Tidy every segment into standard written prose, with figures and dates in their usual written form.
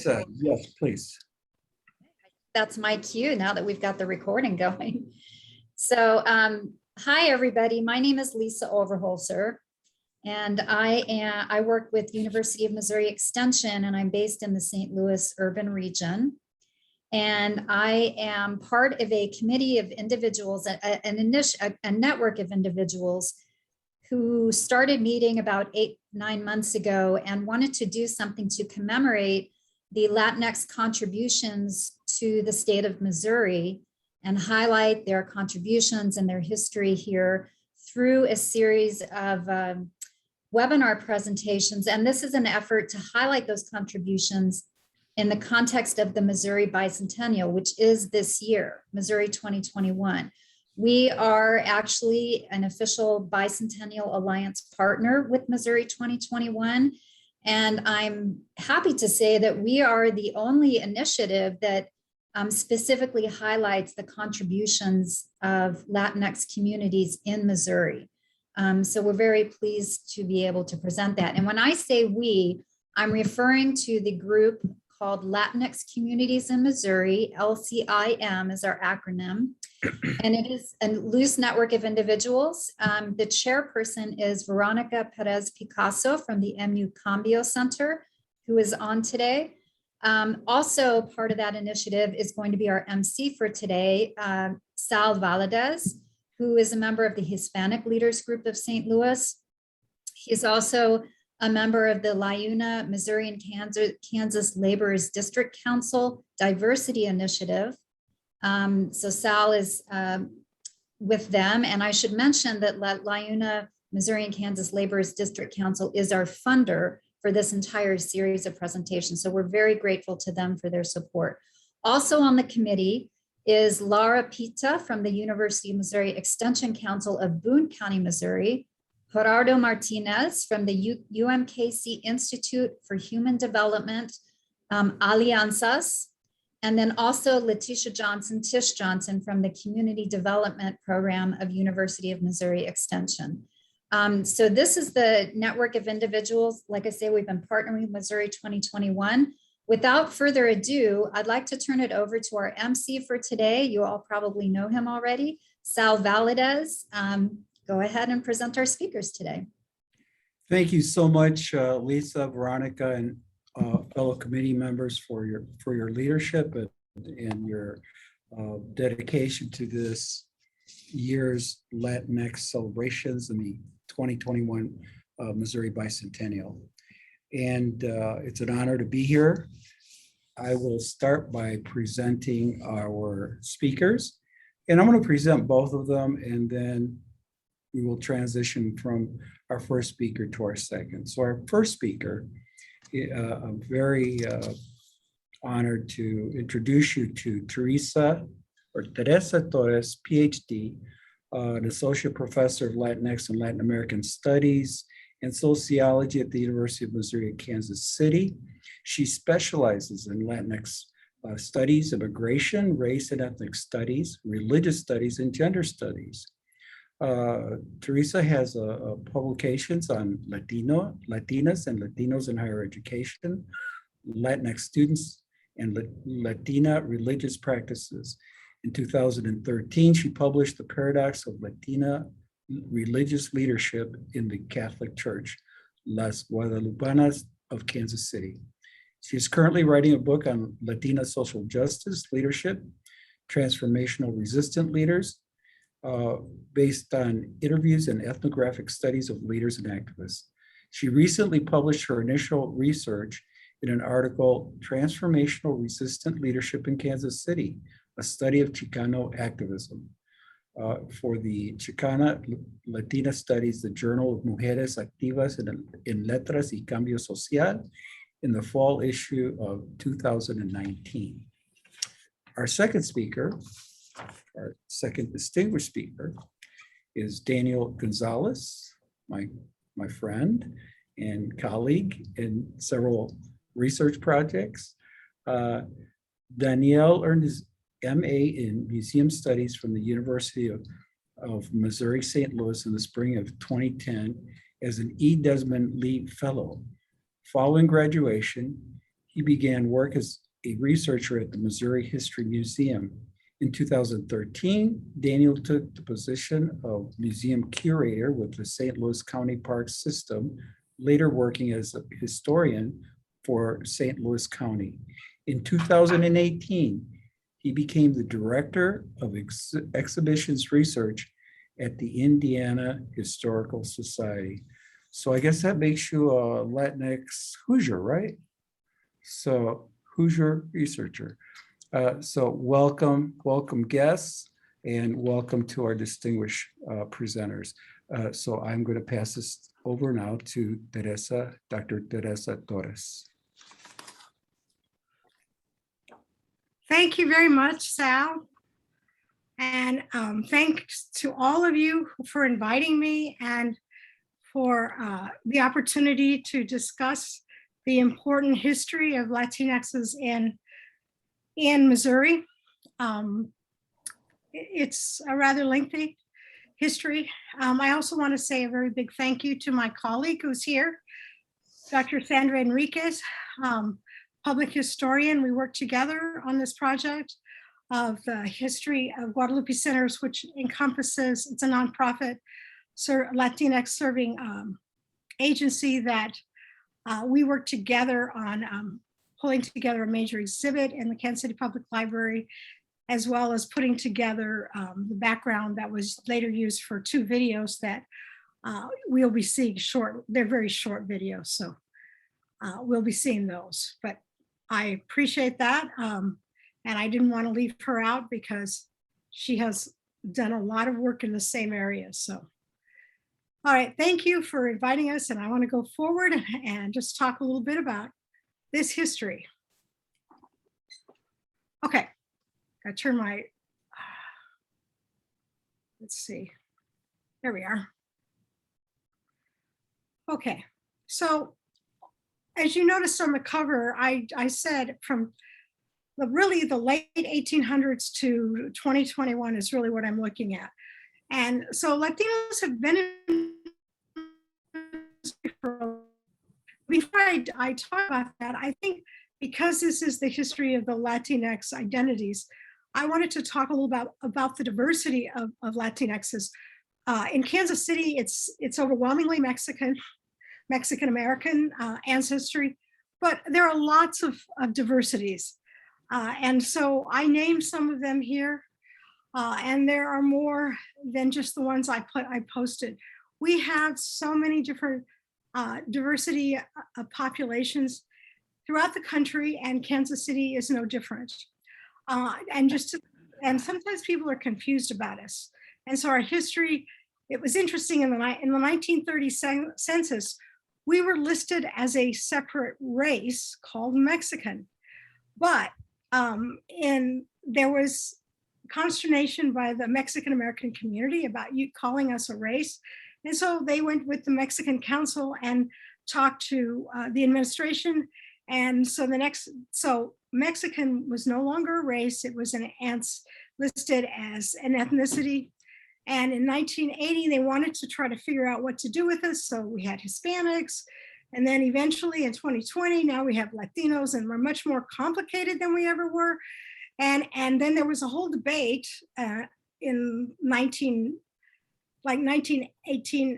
Lisa, yes, please. That's my cue now that we've got the recording going. So hi, everybody. My name is Lisa Overholser, and I work with University of Missouri Extension, and I'm based in the St. Louis urban region. And I am part of a committee of individuals, a network of individuals who started meeting about 8-9 months ago and wanted to do something to commemorate the Latinx contributions to the state of Missouri and highlight their contributions and their history here through a series of webinar presentations. And this is an effort to highlight those contributions in the context of the Missouri Bicentennial, which is this year, Missouri 2021. We are actually an official Bicentennial Alliance partner with Missouri 2021. And I'm happy to say that we are the only initiative that specifically highlights the contributions of Latinx communities in Missouri. So we're very pleased to be able to present that. And when I say we, I'm referring to the group called Latinx Communities in Missouri. LCIM is our acronym. And it is a loose network of individuals. The chairperson is Veronica Perez Picasso from the MU Cambio Center, who is on today. Also part of that initiative is going to be our MC for today, Sal Valdez, who is a member of the Hispanic Leaders Group of St. Louis. He's also a member of the LIUNA, Missouri and Kansas Laborers District Council Diversity Initiative. So Sal is with them. And I should mention that LIUNA, Missouri and Kansas Laborers District Council is our funder for this entire series of presentations. So we're very grateful to them for their support. Also on the committee is Laura Pita from the University of Missouri Extension Council of Boone County, Missouri, Gerardo Martinez from the UMKC Institute for Human Development, Alianzas, and then also Letitia Johnson, Tish Johnson from the Community Development Program of University of Missouri Extension. So this is the network of individuals. Like I say, we've been partnering with Missouri 2021. Without further ado, I'd like to turn it over to our MC for today. You all probably know him already, Sal Valdez. Go ahead and present our speakers today. Thank you so much, Lisa, Veronica, and fellow committee members for your leadership and your dedication to this year's Latinx celebrations in the 2021 Missouri Bicentennial. And it's an honor to be here. I will start by presenting our speakers, and I'm going to present both of them, and then we will transition from our first speaker to our second. So our first speaker, I'm very honored to introduce you to Teresa Torres, PhD, an associate professor of Latinx and Latin American Studies and Sociology at the University of Missouri at Kansas City. She specializes in Latinx studies, immigration, race and ethnic studies, religious studies, and gender studies. Teresa has publications on Latinas and Latinos in higher education, Latinx students, and Latina religious practices. In 2013, she published The Paradox of Latina Religious Leadership in the Catholic Church, Las Guadalupanas of Kansas City. She is currently writing a book on Latina social justice, leadership, transformational resistant leaders, based on interviews and ethnographic studies of leaders and activists. She recently published her initial research in an article, Transformational Resistant Leadership in Kansas City, a study of Chicano activism, for the Chicana Latina Studies, the Journal of Mujeres Activas en Letras y Cambio Social, in the fall issue of 2019. Our second speaker, our second distinguished speaker, is Daniel Gonzalez, my friend and colleague in several research projects. Danielle earned his MA in Museum Studies from the University of Missouri St. Louis in the spring of 2010 as an E. Desmond Lee Fellow. Following graduation, he began work as a researcher at the Missouri History Museum. In 2013, Daniel took the position of museum curator with the St. Louis County Park System, later working as a historian for St. Louis County. In 2018, he became the director of exhibitions research at the Indiana Historical Society. So I guess that makes you a Latinx Hoosier, right? So Hoosier researcher. So welcome guests, and welcome to our distinguished presenters. So I'm going to pass this over now to Dr. Teresa Torres. Thank you very much, Sal. And thanks to all of you for inviting me and for the opportunity to discuss the important history of Latinxs in Missouri. It's a rather lengthy history. I also want to say a very big thank you to my colleague who's here, Dr. Sandra Enriquez, public historian. We worked together on this project of the history of Guadalupe Centers, which encompasses, it's a nonprofit Latinx serving agency that we worked together on pulling together a major exhibit in the Kansas City Public Library, as well as putting together the background that was later used for 2 videos that we'll be seeing short. They're very short videos, so we'll be seeing those. But I appreciate that. And I didn't want to leave her out because she has done a lot of work in the same area. So, all right, thank you for inviting us. And I want to go forward and just talk a little bit about this history. Okay, I turn my, let's see, there we are. Okay, so as you noticed on the cover, I said from really the late 1800s to 2021 is really what I'm looking at. And so Latinos have been in before I talk about that, I think because this is the history of the Latinx identities, I wanted to talk a little about the diversity of Latinxs. In Kansas City, it's overwhelmingly Mexican-American ancestry, but there are lots of diversities. And so I named some of them here, and there are more than just the ones I posted. We have so many different diversity of populations throughout the country, and Kansas City is no different. And sometimes people are confused about us. And so our history, it was interesting in the 1930 census, we were listed as a separate race called Mexican, but there was consternation by the Mexican American community about you calling us a race. And so they went with the Mexican Council and talked to the administration. And so so Mexican was no longer a race, it was listed as an ethnicity. And in 1980, they wanted to try to figure out what to do with us. So we had Hispanics. And then eventually in 2020, now we have Latinos, and we're much more complicated than we ever were. And then there was a whole debate in 2018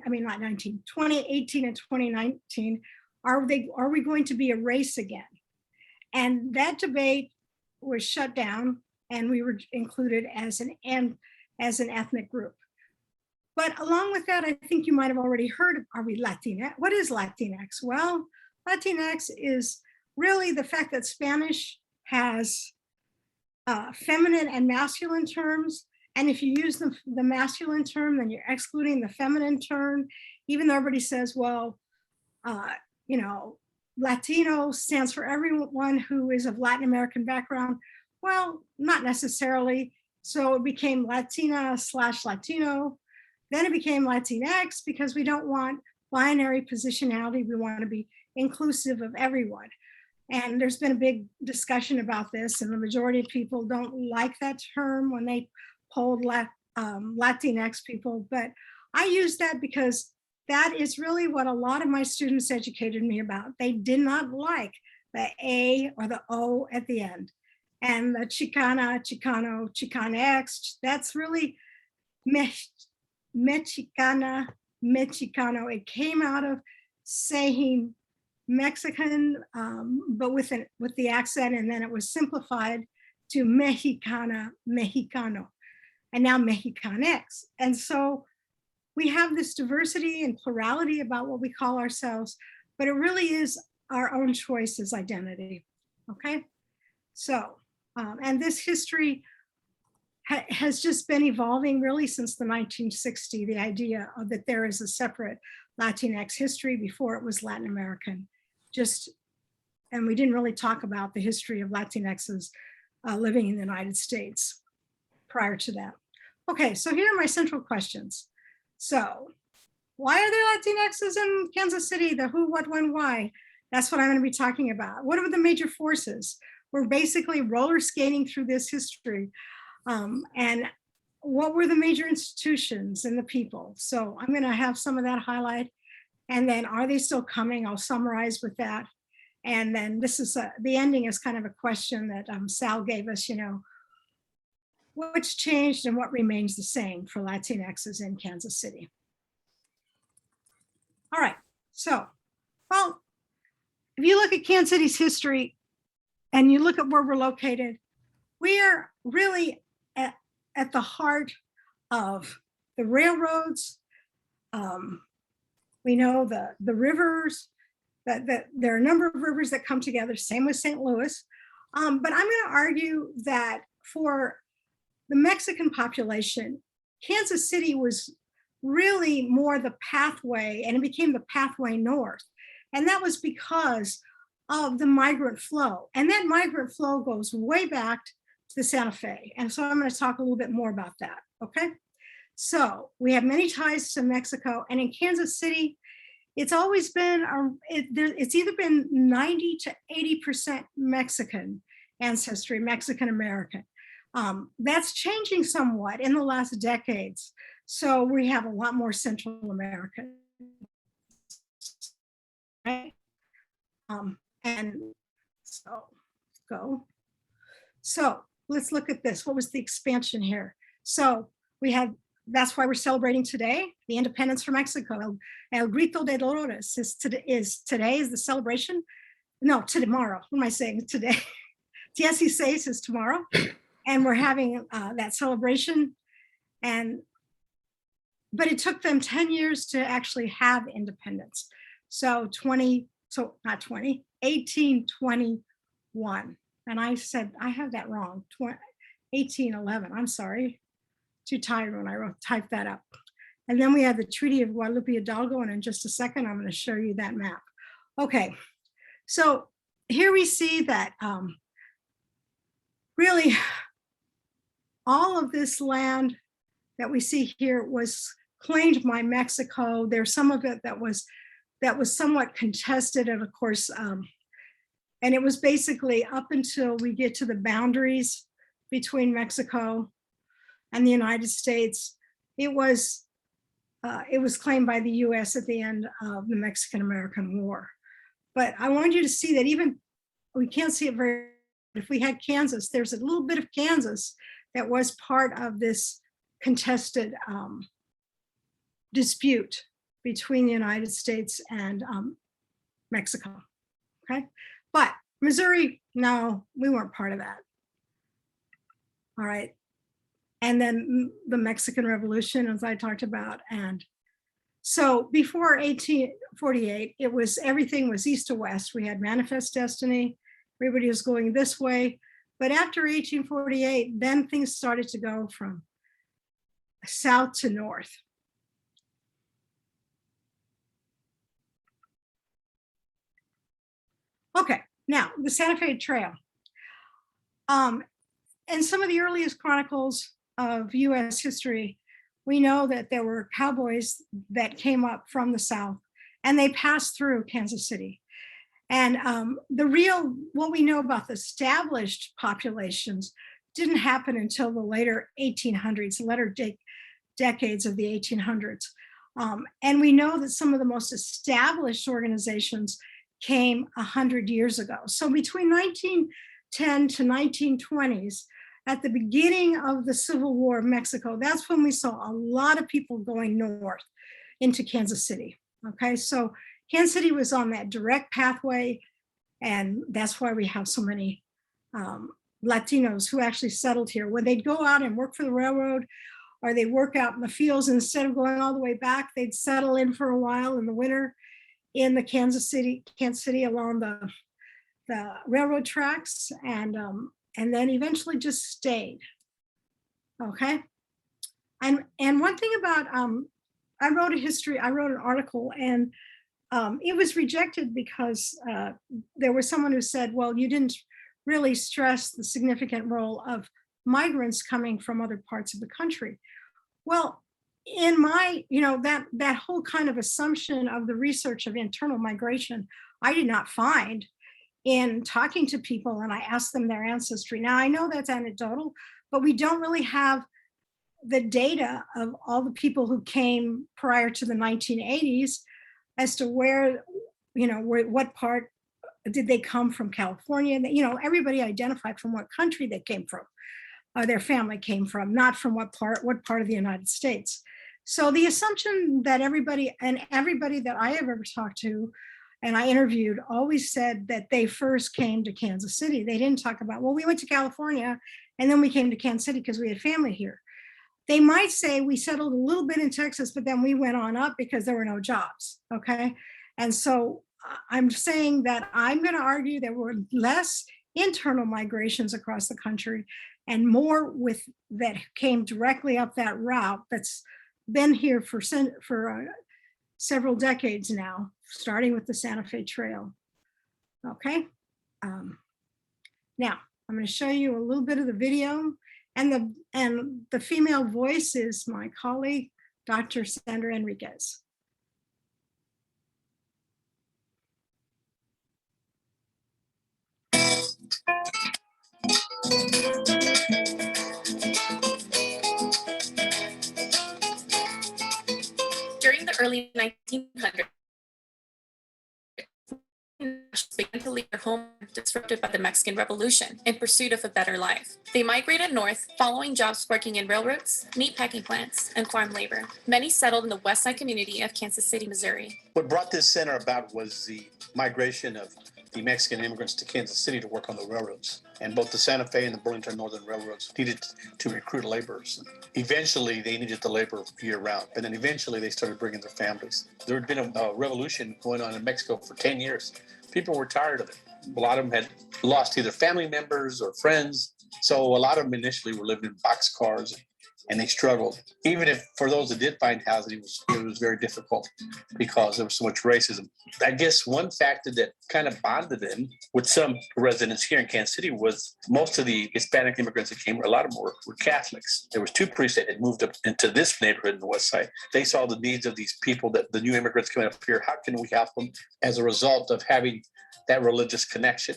and 2019, are we going to be a race again? And that debate was shut down, and we were included as an ethnic group. But along with that, I think you might have already heard, are we Latinx? What is Latinx? Well, Latinx is really the fact that Spanish has feminine and masculine terms. And if you use the masculine term, then you're excluding the feminine term, even though everybody says, well, Latino stands for everyone who is of Latin American background. Well, not necessarily. So it became Latina/Latino. Then it became Latinx because we don't want binary positionality. We want to be inclusive of everyone. And there's been a big discussion about this, and the majority of people don't like that term when they polled Latinx people. But I use that because that is really what a lot of my students educated me about. They did not like the A or the O at the end. And the Chicana, Chicano, Chicanx, that's really Mexicana, Mexicano. It came out of saying Mexican, but with the accent, and then it was simplified to Mexicana, Mexicano, and now Mexicanx. And so we have this diversity and plurality about what we call ourselves, but it really is our own choice as identity. Okay, so and this history has just been evolving really since the 1960s, the idea of that there is a separate Latinx history before it was Latin American. And we didn't really talk about the history of Latinxs living in the United States prior to that. Okay, so here are my central questions. So why are there Latinxs in Kansas City? The who, what, when, why? That's what I'm going to be talking about. What are the major forces? We're basically roller skating through this history. And what were the major institutions and the people? So I'm going to have some of that highlight. And then are they still coming? I'll summarize with that. And then this is the ending is kind of a question that Sal gave us, what's changed and what remains the same for Latinxs in Kansas City? All right, so, well, if you look at Kansas City's history and you look at where we're located, we are really at the heart of the railroads. We know the rivers, that there are a number of rivers that come together, same with St. Louis. But I'm going to argue that for the Mexican population, Kansas City was really more the pathway, and it became the pathway north. And that was because of the migrant flow. And that migrant flow goes way back to the Santa Fe. And so I'm going to talk a little bit more about that, okay? So we have many ties to Mexico, and in Kansas City, it's always been, it's either been 90 to 80% Mexican ancestry, Mexican American. That's changing somewhat in the last decades. So we have a lot more Central American. Right? And so go. So let's look at this. What was the expansion here? So we had, that's why we're celebrating today, the independence from Mexico. El Grito de Dolores is today is the celebration. No, tomorrow. What am I saying? Today. 16 is tomorrow. And we're having that celebration. But it took them 10 years to actually have independence. So 1821. And I said, I have that wrong, 1811, I'm sorry. Too tired when I typed that up. And then we have the Treaty of Guadalupe Hidalgo, and in just a second, I'm going to show you that map. Okay, so here we see that really all of this land that we see here was claimed by Mexico. There's some of it that was somewhat contested, and of course, and it was basically up until we get to the boundaries between Mexico and the United States, it was claimed by the US at the end of the Mexican-American War. But I wanted you to see that even, we can't see it very, if we had Kansas, there's a little bit of Kansas that was part of this contested dispute between the United States and Mexico, okay? But Missouri, no, we weren't part of that. All right. And then the Mexican Revolution, as I talked about. And so before 1848, everything was east to west. We had manifest destiny. Everybody was going this way. But after 1848, then things started to go from south to north. Okay, now the Santa Fe Trail. In some of the earliest chronicles of US history, we know that there were cowboys that came up from the south and they passed through Kansas City. And what we know about the established populations didn't happen until the later 1800s, the later decades of the 1800s. And we know that some of the most established organizations came 100 years ago. So between 1910 to 1920s, at the beginning of the Civil War of Mexico, that's when we saw a lot of people going north into Kansas City. Okay, so Kansas City was on that direct pathway, and that's why we have so many Latinos who actually settled here. When they'd go out and work for the railroad, or they work out in the fields, instead of going all the way back, they'd settle in for a while in the winter in the Kansas City along the railroad tracks, and then eventually just stayed. Okay, and one thing about I wrote an article, and it was rejected because there was someone who said, well, you didn't really stress the significant role of migrants coming from other parts of the country. Well, in my, that whole kind of assumption of the research of internal migration, I did not find in talking to people, and I asked them their ancestry. Now, I know that's anecdotal, but we don't really have the data of all the people who came prior to the 1980s as to where, what part did they come from. California, everybody identified from what country they came from, or their family came from, not from what part of the United States. So the assumption that everybody that I have ever talked to and I interviewed always said that they first came to Kansas City. They didn't talk about, well, we went to California and then we came to Kansas City because we had family here. They might say we settled a little bit in Texas, but then we went on up because there were no jobs, okay? And so I'm saying that I'm gonna argue there were less internal migrations across the country and more that came directly up that route that's been here for several decades now, starting with the Santa Fe Trail. Okay, now I'm going to show you a little bit of the video, and the female voice is my colleague, Dr. Sandra Enriquez. During the early 1900s, began to leave their home disrupted by the Mexican Revolution in pursuit of a better life. They migrated north, following jobs working in railroads, meatpacking plants, and farm labor. Many settled in the West Side community of Kansas City, Missouri. What brought this center about was the migration of the Mexican immigrants to Kansas City to work on the railroads. And both the Santa Fe and the Burlington Northern Railroads needed to recruit laborers. Eventually, they needed the labor year-round, but then eventually they started bringing their families. There had been a revolution going on in Mexico for 10 years. People were tired of it. A lot of them had lost either family members or friends. So a lot of them initially were living in boxcars, and they struggled. Even if for those that did find housing, it was very difficult because there was so much racism. I guess one factor that kind of bonded them with some residents here in Kansas City was most of the Hispanic immigrants that came, a lot of them were Catholics. There was two priests that had moved up into this neighborhood in the West Side. They saw the needs of these people, that the new immigrants coming up here. How can we help them? As a result of having that religious connection,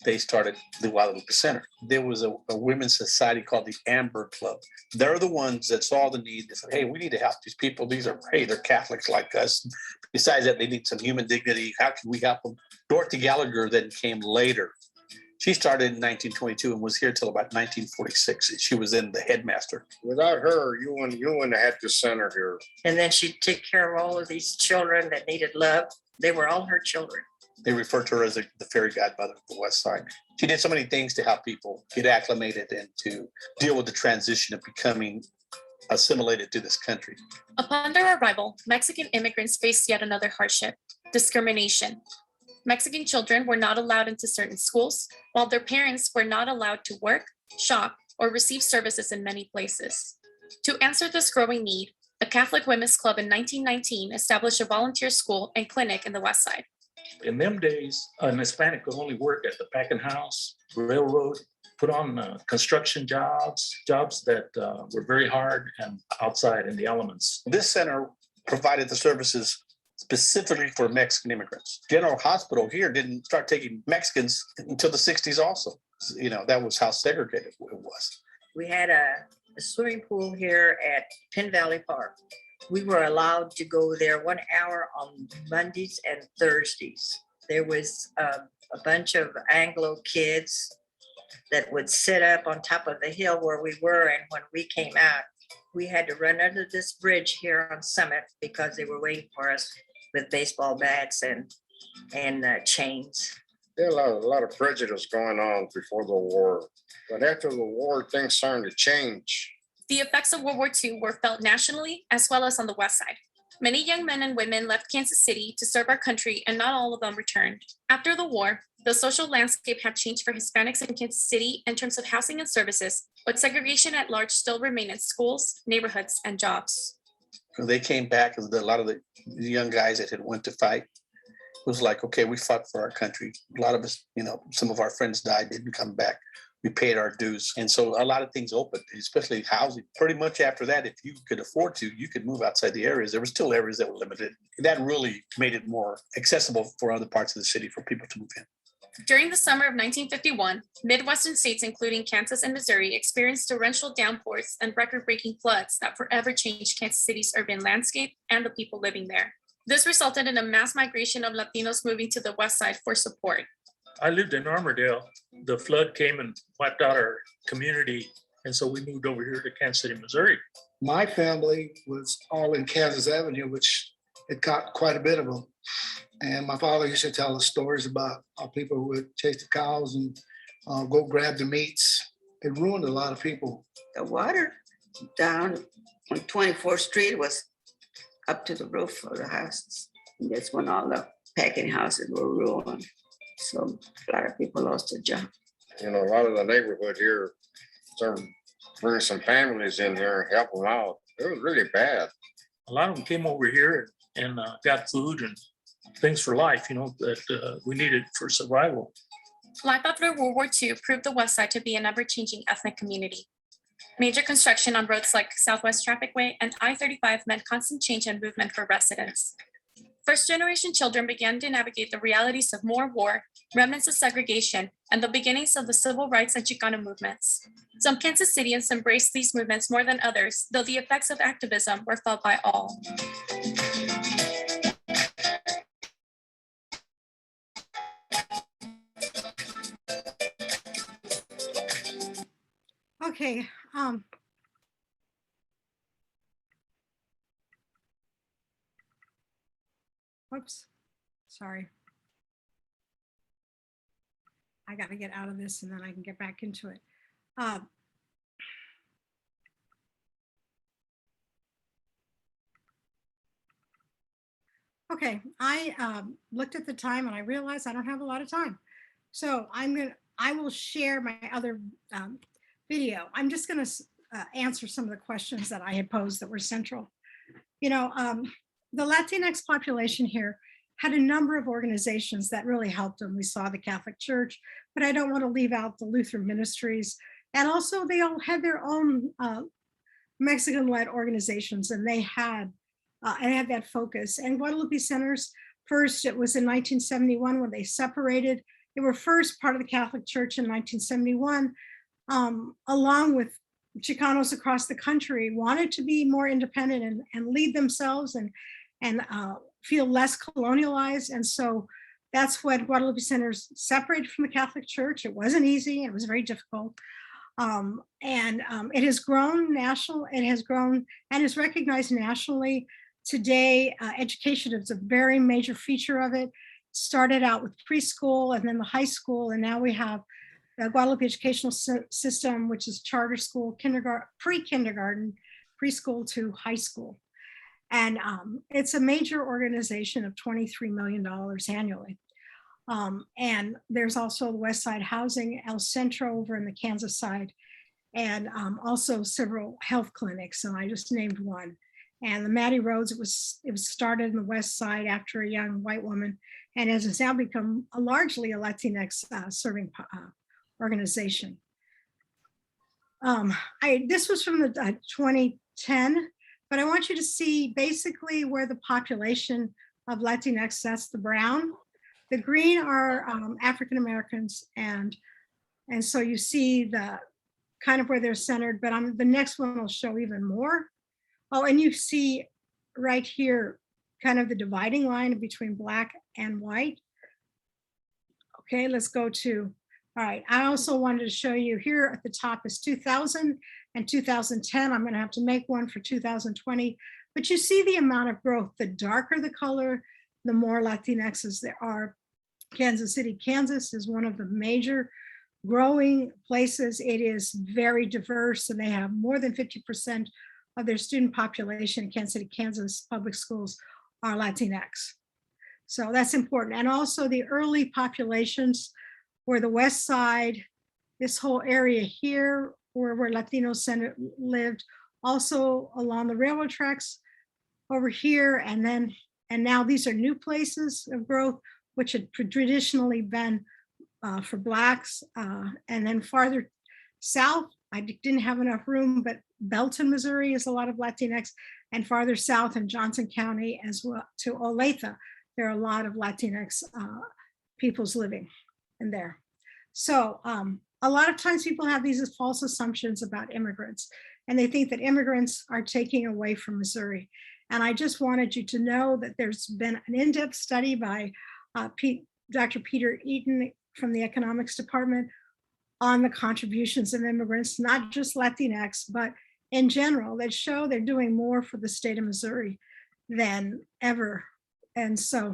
they started the Guadalupe Center. There was a women's society called the Amber Club. They're the ones that saw the need. They said, hey, we need to help these people. They're Catholics like us. Besides that, they need some human dignity. How can we help them? Dorothy Gallagher then came later. She started in 1922 and was here till about 1946. She was then the headmaster. Without her, you wouldn't have had the center here. And then she'd take care of all of these children that needed love. They were all her children. They refer to her as the fairy godmother of the West Side. She did so many things to help people get acclimated and to deal with the transition of becoming assimilated to this country. Upon their arrival, Mexican immigrants faced yet another hardship: discrimination. Mexican children were not allowed into certain schools, while their parents were not allowed to work, shop, or receive services in many places. To answer this growing need, the Catholic Women's Club in 1919 established a volunteer school and clinic in the West Side. In them days, an Hispanic could only work at the packing house, railroad, put on construction jobs that were very hard and outside in the elements. This center provided the services specifically for Mexican immigrants. General Hospital here didn't start taking Mexicans until the 60s also. That was how segregated it was. We had a swimming pool here at Penn Valley Park. We were allowed to go there 1 hour on Mondays and Thursdays. There was a bunch of Anglo kids that would sit up on top of the hill where we were. And when we came out, we had to run under this bridge here on Summit because they were waiting for us with baseball bats and chains. There are a lot of prejudice going on before the war, but after the war, things started to change. The effects of World War II were felt nationally as well as on the West Side. Many young men and women left Kansas City to serve our country, and not all of them returned. After the war, the social landscape had changed for Hispanics in Kansas City in terms of housing and services, but segregation at large still remained in schools, neighborhoods, and jobs. They came back, and a lot of the young guys that had went to fight, it was like, okay, we fought for our country. A lot of us, some of our friends died, didn't come back. We paid our dues. And so a lot of things opened, especially housing. Pretty much after that, if you could afford to, you could move outside the areas. There were still areas that were limited. That really made it more accessible for other parts of the city for people to move in. During the summer of 1951, Midwestern states, including Kansas and Missouri, experienced torrential downpours and record-breaking floods that forever changed Kansas City's urban landscape and the people living there. This resulted in a mass migration of Latinos moving to the West Side for support. I lived in Armourdale. The flood came and wiped out our community. And so we moved over here to Kansas City, Missouri. My family was all in Kansas Avenue, which it got quite a bit of them. And my father used to tell us stories about how people would chase the cows and go grab the meats. It ruined a lot of people. The water down on 24th Street was up to the roof of the houses. And that's when all the packing houses were ruined. So a lot of people lost their job. A lot of the neighborhood here started bringing some families in here and help them out. It was really bad. A lot of them came over here and got food and things for life, that we needed for survival. Life after World War II proved the West Side to be an ever-changing ethnic community. Major construction on roads like Southwest Trafficway and I-35 meant constant change and movement for residents. First-generation children began to navigate the realities of more war, remnants of segregation, and the beginnings of the civil rights and Chicano movements. Some Kansas Cityans embraced these movements more than others, though the effects of activism were felt by all. Okay. Whoops, sorry. I got to get out of this and then I can get back into it. Okay, I looked at the time and I realized I don't have a lot of time. So I will share my other video. I'm just gonna answer some of the questions that I had posed that were central. The Latinx population here had a number of organizations that really helped them. We saw the Catholic Church, but I don't want to leave out the Lutheran ministries. And also they all had their own Mexican-led organizations, and they had that focus. And Guadalupe Centers, first, it was in 1971 when they separated. They were first part of the Catholic Church in 1971, along with Chicanos across the country, wanted to be more independent and lead themselves and feel less colonialized. And so that's when Guadalupe Centers separated from the Catholic Church. It wasn't easy. It was very difficult. It has grown national. It has grown and is recognized nationally. Today, education is a very major feature of it. Started out with preschool and then the high school. And now we have the Guadalupe Educational System, which is charter school, kindergarten, pre-kindergarten, preschool to high school. And it's a major organization of $23 million annually. And there's also the West Side Housing, El Centro over in the Kansas side, and also several health clinics. And I just named one. And the Mattie Roads, it was started in the West Side after a young white woman, and has now become largely a Latinx serving organization. This was from the 2010, but I want you to see basically where the population of Latinx, that's the brown. The green are African Americans, and so you see the kind of where they're centered, but the next one will show even more. Oh, and you see right here, kind of the dividing line between black and white. Okay, let's go to, all right, I also wanted to show you here at the top is 2000 and 2010. I'm gonna have to make one for 2020, but you see the amount of growth. The darker the color, the more Latinxs there are. Kansas City, Kansas is one of the major growing places. It is very diverse and they have more than 50% of their student population in Kansas City, Kansas public schools are Latinx. So that's important. And also the early populations where the West Side, this whole area here where Latino Center lived, also along the railroad tracks over here. And now these are new places of growth, which had traditionally been for Blacks. And then farther south, I didn't have enough room, but Belton, Missouri is a lot of Latinx, and farther south in Johnson County as well to Olathe, there are a lot of Latinx peoples living in there. So a lot of times people have these false assumptions about immigrants, and they think that immigrants are taking away from Missouri. And I just wanted you to know that there's been an in-depth study by Dr. Peter Eaton from the economics department on the contributions of immigrants, not just Latinx, but in general, that show they're doing more for the state of Missouri than ever. And so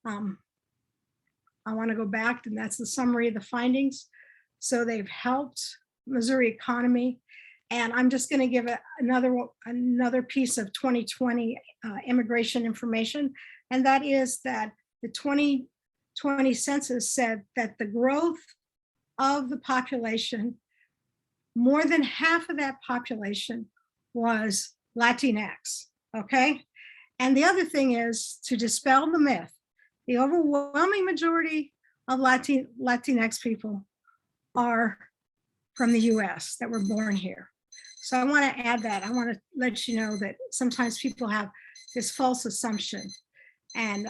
I want to go back, and that's the summary of the findings. So they've helped Missouri economy. And I'm just going to give another piece of 2020 immigration information. And that is that the 2020 census said that the growth of the population, more than half of that population was Latinx, okay? And the other thing is to dispel the myth, the overwhelming majority of Latinx people are from the US that were born here. So I want to add that. I want to let you know that sometimes people have this false assumption. And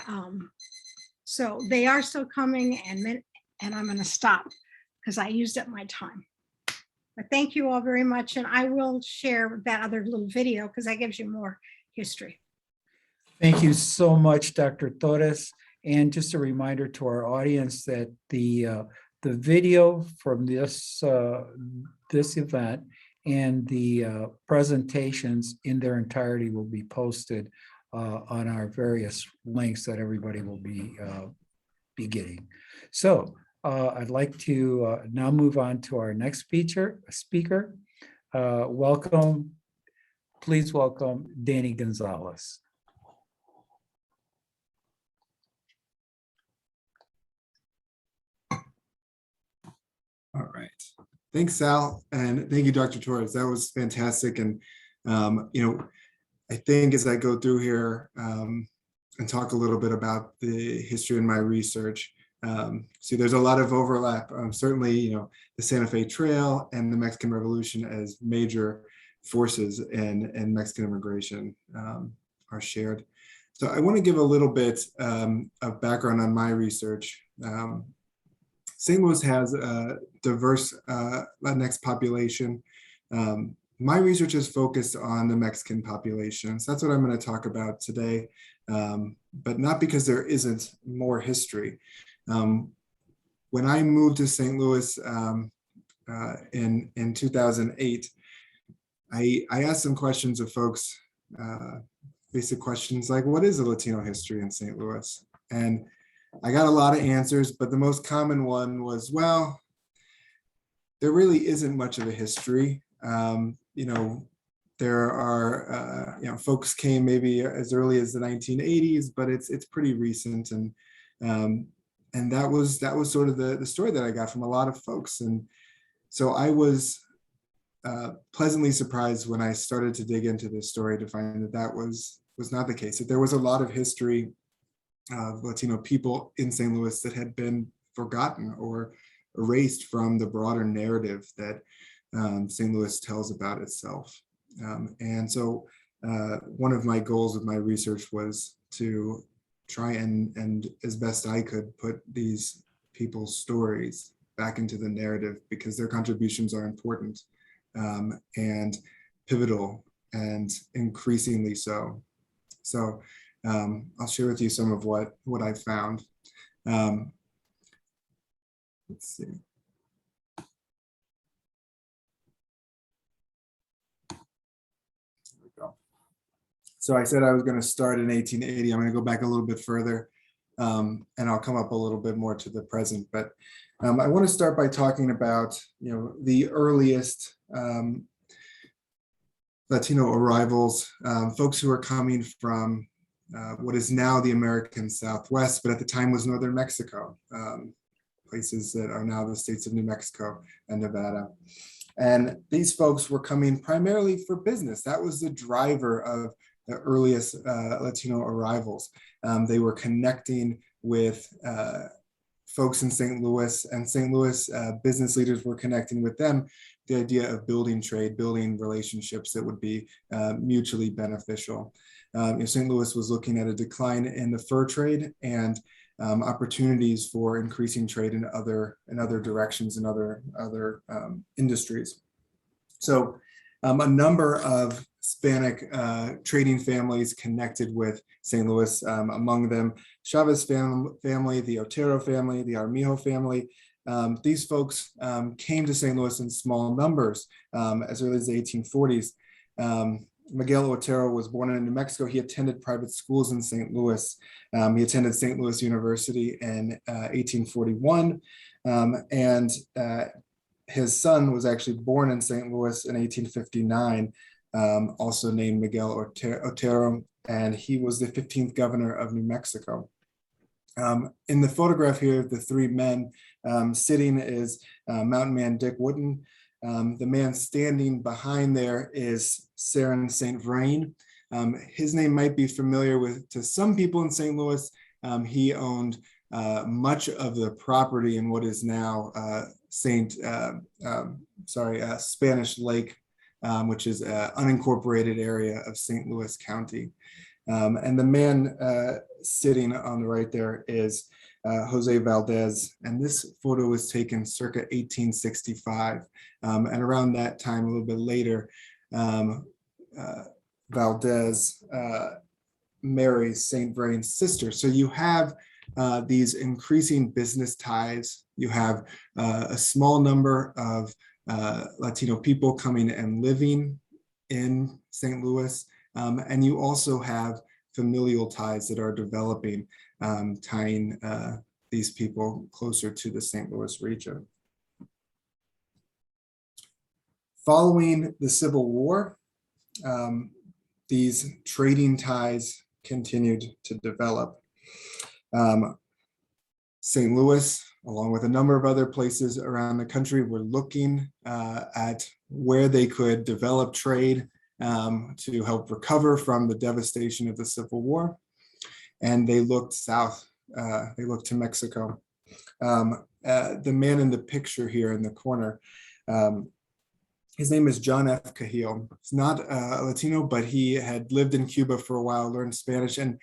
so they are still coming, and I'm going to stop because I used up my time. But thank you all very much. And I will share that other little video because that gives you more history. Thank you so much, Dr. Torres. And just a reminder to our audience that the video from this event and the presentations in their entirety will be posted on our various links that everybody will be getting. So I'd like to now move on to our next speaker. Welcome, please welcome Danny Gonzalez. All right. Thanks, Sal. And thank you, Dr. Torres. That was fantastic. And, I think as I go through here and talk a little bit about the history in my research, see, there's a lot of overlap. Certainly, the Santa Fe Trail and the Mexican Revolution as major forces in Mexican immigration are shared. So I want to give a little bit of background on my research. St. Louis has a diverse Latinx population. My research is focused on the Mexican population. So that's what I'm going to talk about today, but not because there isn't more history. When I moved to St. Louis in 2008, I asked some questions of folks, basic questions like, what is a Latino history in St. Louis? And I got a lot of answers, but the most common one was, well, there really isn't much of a history. There are, folks came maybe as early as the 1980s, but it's pretty recent. And that was sort of the story that I got from a lot of folks. And so I was pleasantly surprised when I started to dig into this story to find that was not the case, that there was a lot of history of Latino people in St. Louis that had been forgotten or erased from the broader narrative that St. Louis tells about itself. And so one of my goals with my research was to try and as best I could put these people's stories back into the narrative because their contributions are important and pivotal and increasingly so. So I'll share with you some of what I found. Let's see. There we go. So I said I was going to start in 1880. I'm going to go back a little bit further, and I'll come up a little bit more to the present. But I want to start by talking about, the earliest Latino arrivals, folks who are coming from what is now the American Southwest, but at the time was northern Mexico, places that are now the states of New Mexico and Nevada. And these folks were coming primarily for business. That was the driver of the earliest Latino arrivals. They were connecting with folks in St. Louis, and St. Louis business leaders were connecting with them. The idea of building trade, building relationships that would be mutually beneficial. St. Louis was looking at a decline in the fur trade and opportunities for increasing trade in other directions and other industries. So a number of Hispanic trading families connected with St. Louis, among them Chavez family, the Otero family, the Armijo family. These folks came to St. Louis in small numbers as early as the 1840s. Miguel Otero was born in New Mexico. He attended private schools in St. Louis. He attended St. Louis University in 1841, and his son was actually born in St. Louis in 1859, also named Miguel Otero, and he was the 15th governor of New Mexico. In the photograph here, the three men sitting is mountain man Dick Wooten. The man standing behind there is Saren St. Vrain. His name might be familiar to some people in St. Louis. He owned much of the property in what is now Spanish Lake, which is an unincorporated area of St. Louis County. And the man sitting on the right there is Jose Valdez, and this photo was taken circa 1865. And around that time, a little bit later, Valdez marries St. Vrain's sister. So you have these increasing business ties. You have a small number of Latino people coming and living in St. Louis. And you also have familial ties that are developing, tying these people closer to the St. Louis region. Following the Civil War, these trading ties continued to develop. St. Louis, along with a number of other places around the country, were looking at where they could develop trade to help recover from the devastation of the Civil War. And they looked south, they looked to Mexico. The man in the picture here in the corner, his name is John F. Cahill. He's not a Latino, but he had lived in Cuba for a while, learned Spanish, and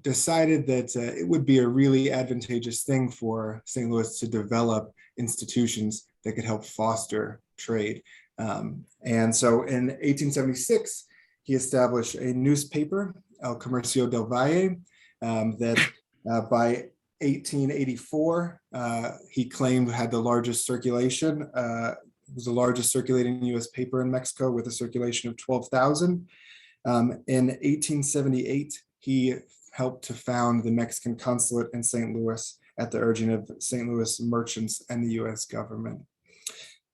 decided that it would be a really advantageous thing for St. Louis to develop institutions that could help foster trade. And so in 1876, he established a newspaper, El Comercio del Valle, that by 1884, he claimed had the largest circulation. It was the largest circulating US paper in Mexico with a circulation of 12,000. In 1878, he helped to found the Mexican Consulate in St. Louis at the urging of St. Louis merchants and the US government.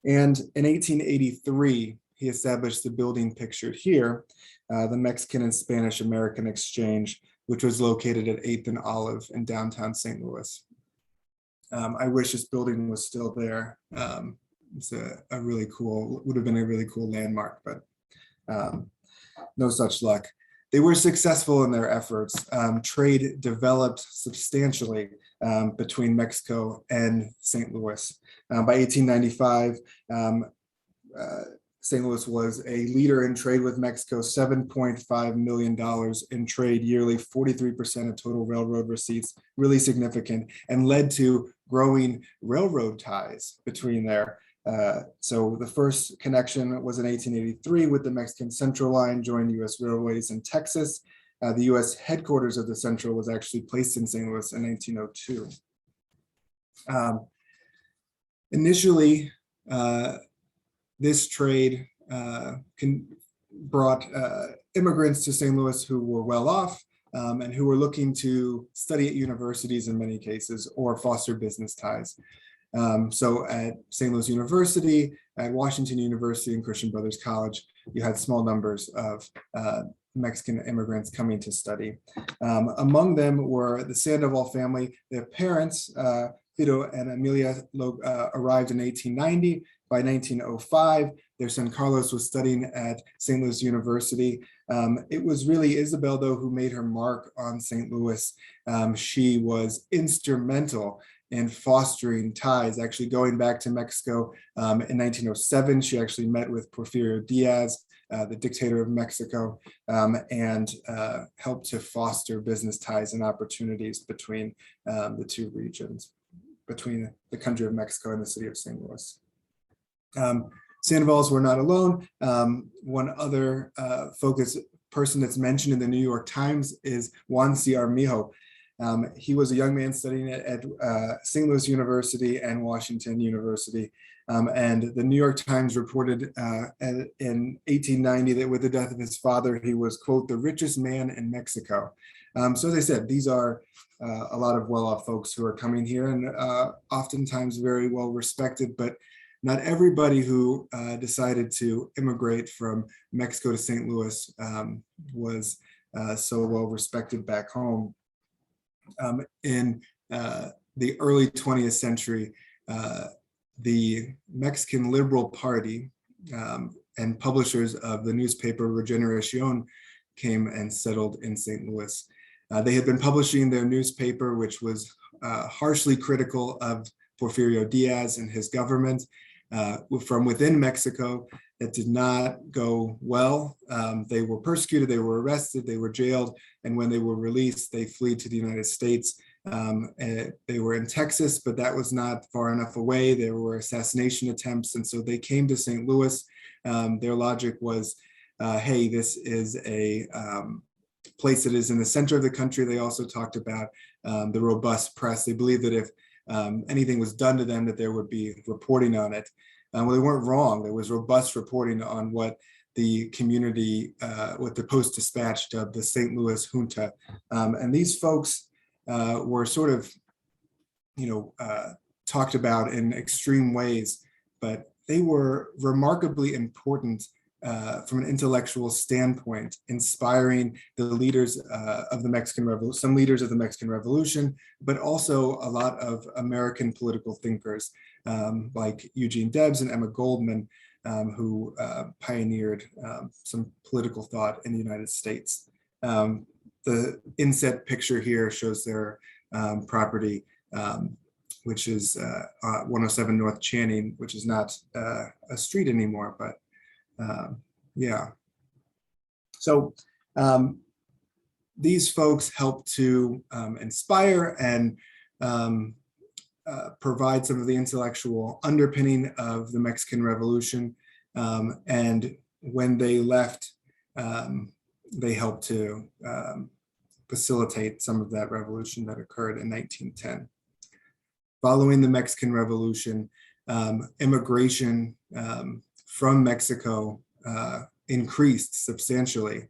And in 1883, he established the building pictured here, the Mexican and Spanish American Exchange, which was located at 8th and Olive in downtown St. Louis. I wish this building was still there. It's a really cool, would have been a really cool landmark, but no such luck. They were successful in their efforts. Trade developed substantially between Mexico and St. Louis. By 1895, St. Louis was a leader in trade with Mexico, $7.5 million in trade yearly, 43% of total railroad receipts, really significant, and led to growing railroad ties between there. So the first connection was in 1883 with the Mexican Central Line, joined US Railways in Texas. The US headquarters of the Central was actually placed in St. Louis in 1902. Initially, this trade brought immigrants to St. Louis who were well off and who were looking to study at universities in many cases or foster business ties. So at St. Louis University, at Washington University and Christian Brothers College, you had small numbers of Mexican immigrants coming to study. Among them were the Sandoval family. Their parents, Vito and Amelia, arrived in 1890. By 1905, their son Carlos was studying at St. Louis University. It was really Isabel, though, who made her mark on St. Louis. She was instrumental in fostering ties, actually going back to Mexico in 1907. She actually met with Porfirio Diaz, the dictator of Mexico, and helped to foster business ties and opportunities between the two regions, between the country of Mexico and the city of St. Louis. Sandovals were not alone. One other person that's mentioned in the New York Times is Juan C. Armijo. He was a young man studying at St. Louis University and Washington University. And the New York Times reported in 1890 that with the death of his father, he was, quote, the richest man in Mexico. So as I said, these are a lot of well-off folks who are coming here and oftentimes very well respected, but not everybody who decided to immigrate from Mexico to St. Louis was so well respected back home. In the early 20th century, the Mexican Liberal Party and publishers of the newspaper Regeneración came and settled in St. Louis. They had been publishing their newspaper, which was harshly critical of Porfirio Diaz and his government from within Mexico. It did not go well. They were persecuted, they were arrested, they were jailed, and when they were released, they fled to the United States. They were in Texas, but that was not far enough away. There were assassination attempts, and so they came to St. Louis. Their logic was, hey, this is a place that is in the center of the country. They also talked about the robust press. They believed that if anything was done to them, that there would be reporting on it. Well, they weren't wrong. There was robust reporting on what the community, what the Post-Dispatch dubbed the St. Louis junta. And these folks were sort of, talked about in extreme ways, but they were remarkably important from an intellectual standpoint, inspiring the leaders of the Mexican Revolution, some leaders of the Mexican Revolution, but also a lot of American political thinkers like Eugene Debs and Emma Goldman, who pioneered some political thought in the United States. The inset picture here shows their property, which is 107 North Channing, which is not a street anymore, but yeah. So these folks help to inspire and provide some of the intellectual underpinning of the Mexican Revolution. And when they left, they helped to facilitate some of that revolution that occurred in 1910. Following the Mexican Revolution, immigration from Mexico increased substantially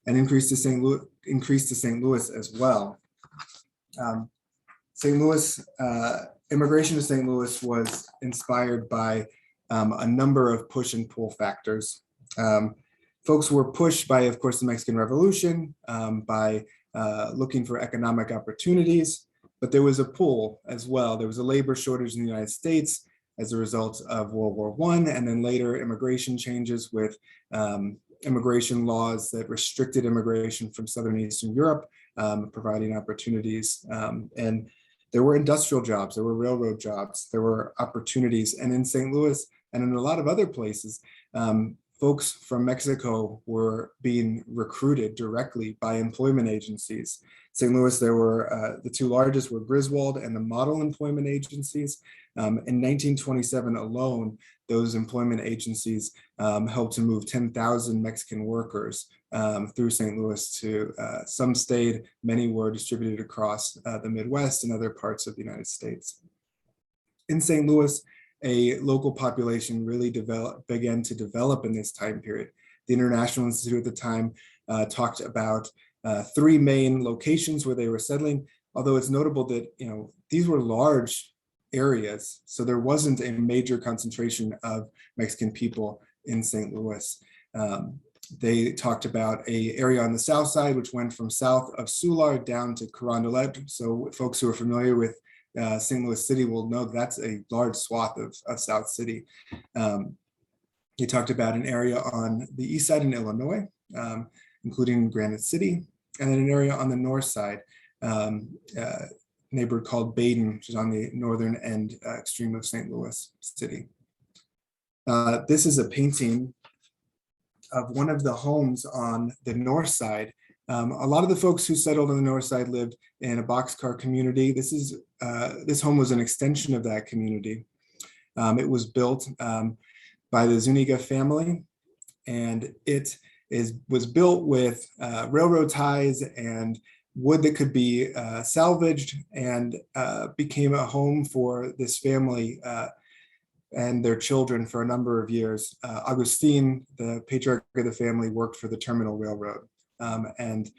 and increased to St. Louis as well. St. Louis, immigration to St. Louis was inspired by a number of push and pull factors. Folks were pushed by, of course, the Mexican Revolution, by looking for economic opportunities, but there was a pull as well. There was a labor shortage in the United States as a result of World War I, and then later immigration changes with immigration laws that restricted immigration from Southern and Eastern Europe, providing opportunities. And there were industrial jobs, there were railroad jobs, there were opportunities. And in St. Louis and in a lot of other places, folks from Mexico were being recruited directly by employment agencies. St. Louis, there were the two largest were Griswold and the Model Employment Agencies. In 1927 alone, those employment agencies helped to move 10,000 Mexican workers through St. Louis to some stayed, many were distributed across the Midwest and other parts of the United States. In St. Louis, a local population really began to develop in this time period. The International Institute at the time talked about 3 main locations where they were settling, although it's notable that these were large areas, so there wasn't a major concentration of Mexican people in St. Louis. They talked about an area on the south side, which went from south of Sular down to Carondelet. So folks who are familiar with St. Louis City will know that's a large swath of South City. He talked about an area on the east side in Illinois, including Granite City, and then an area on the north side, neighborhood called Baden, which is on the northern end extreme of St. Louis City. This is a painting of one of the homes on the north side. A lot of the folks who settled on the north side lived in a boxcar community. This home was an extension of that community. It was built by the Zuniga family, and it was built with railroad ties and wood that could be salvaged, and became a home for this family and their children for a number of years. Agustin, the patriarch of the family, worked for the Terminal Railroad and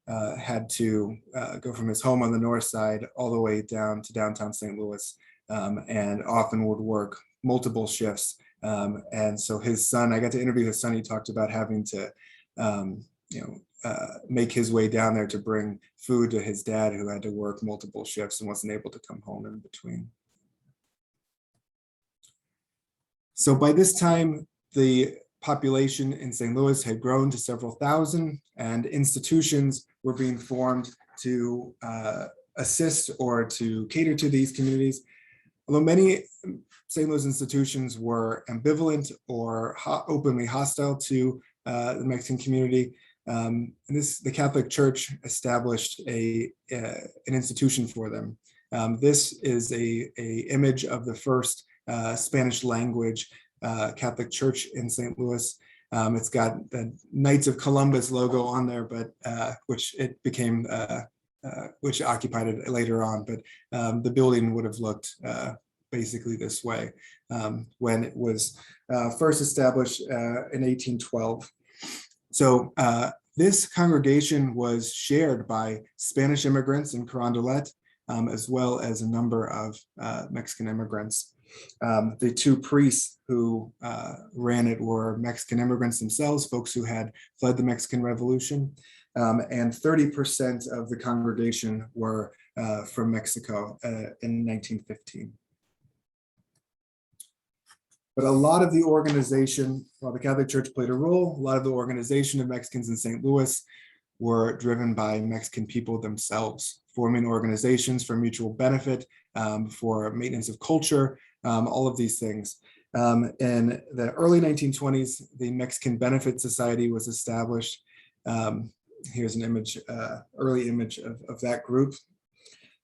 had to go from his home on the north side all the way down to downtown St. Louis, and often would work multiple shifts. And so his son, I got to interview his son, he talked about having to make his way down there to bring food to his dad, who had to work multiple shifts and wasn't able to come home in between. So by this time, the population in St. Louis had grown to several thousand, and institutions were being formed to assist or to cater to these communities. Although many St. Louis institutions were ambivalent or openly hostile to the Mexican community, the Catholic Church established an institution for them. This is a image of the first Spanish language Catholic Church in St. Louis. It's got the Knights of Columbus logo on there, but which it became, which occupied it later on. But the building would have looked basically this way when it was first established in 1812. So this congregation was shared by Spanish immigrants in Carondelet, as well as a number of Mexican immigrants. The 2 priests who ran it were Mexican immigrants themselves, folks who had fled the Mexican Revolution, and 30% of the congregation were from Mexico in 1915. But a lot of the organization, while the Catholic Church played a role, a lot of the organization of Mexicans in St. Louis were driven by Mexican people themselves, forming organizations for mutual benefit, for maintenance of culture, all of these things. In the early 1920s, the Mexican Benefit Society was established. Here's an image, early image of that group.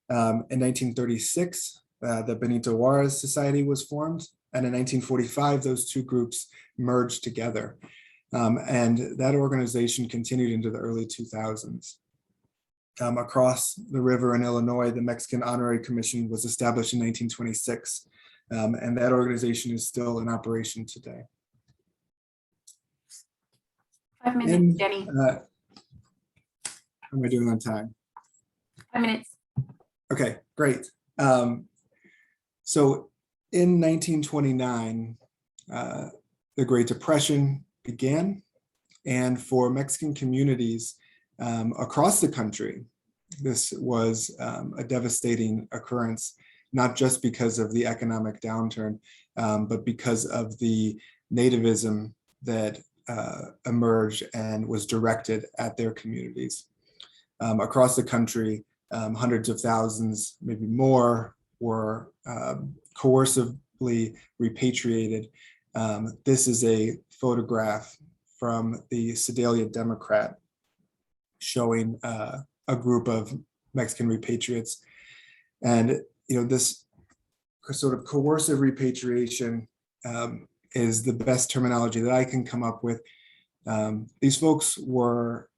In 1936, the Benito Juarez Society was formed. And in 1945, those 2 groups merged together. And that organization continued into the early 2000s. Across the river in Illinois, the Mexican Honorary Commission was established in 1926. And that organization is still in operation today. 5 minutes, Jenny. How am I doing on time? 5 minutes. Okay, great. So in 1929, the Great Depression began, and for Mexican communities across the country, this was a devastating occurrence, not just because of the economic downturn, but because of the nativism that emerged and was directed at their communities. Across the country, hundreds of thousands, maybe more, were coercively repatriated. This is a photograph from the Sedalia Democrat showing a group of Mexican repatriates. And this sort of coercive repatriation is the best terminology that I can come up with. These folks were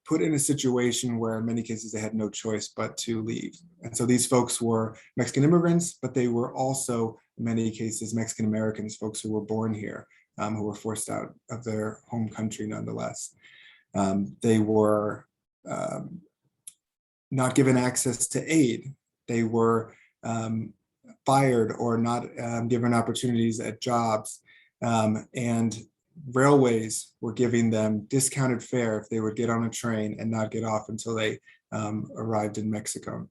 put in a situation where in many cases they had no choice but to leave. And so these folks were Mexican immigrants, but they were also in many cases Mexican Americans, folks who were born here, who were forced out of their home country nonetheless. They were not given access to aid. They were fired or not given opportunities at jobs. And railways were giving them discounted fare if they would get on a train and not get off until they arrived in Mexico.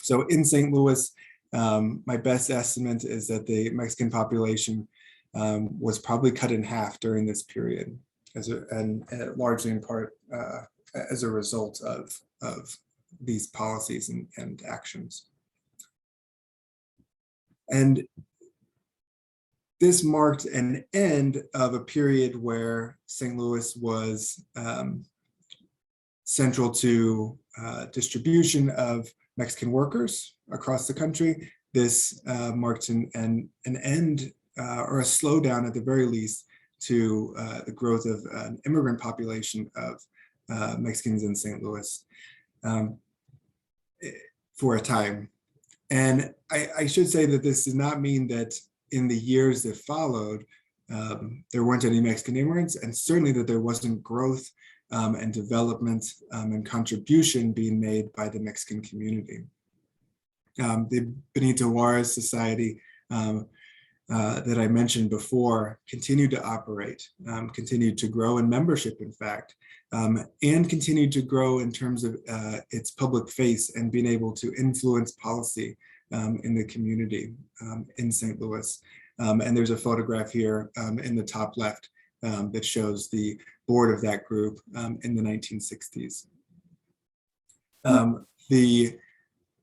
So in St. Louis, my best estimate is that the Mexican population was probably cut in half during this period, and largely in part as a result of these policies and actions. And this marked an end of a period where St. Louis was central to distribution of Mexican workers across the country. This marked an end or a slowdown at the very least to the growth of an immigrant population of Mexicans in St. Louis for a time. And I should say that this does not mean that in the years that followed, there weren't any Mexican immigrants, and certainly that there wasn't growth and development and contribution being made by the Mexican community. The Benito Juarez Society that I mentioned before continued to operate, continued to grow in membership, in fact, and continued to grow in terms of its public face and being able to influence policy in the community in St. Louis. And there's a photograph here in the top left that shows the board of that group in the 1960s. The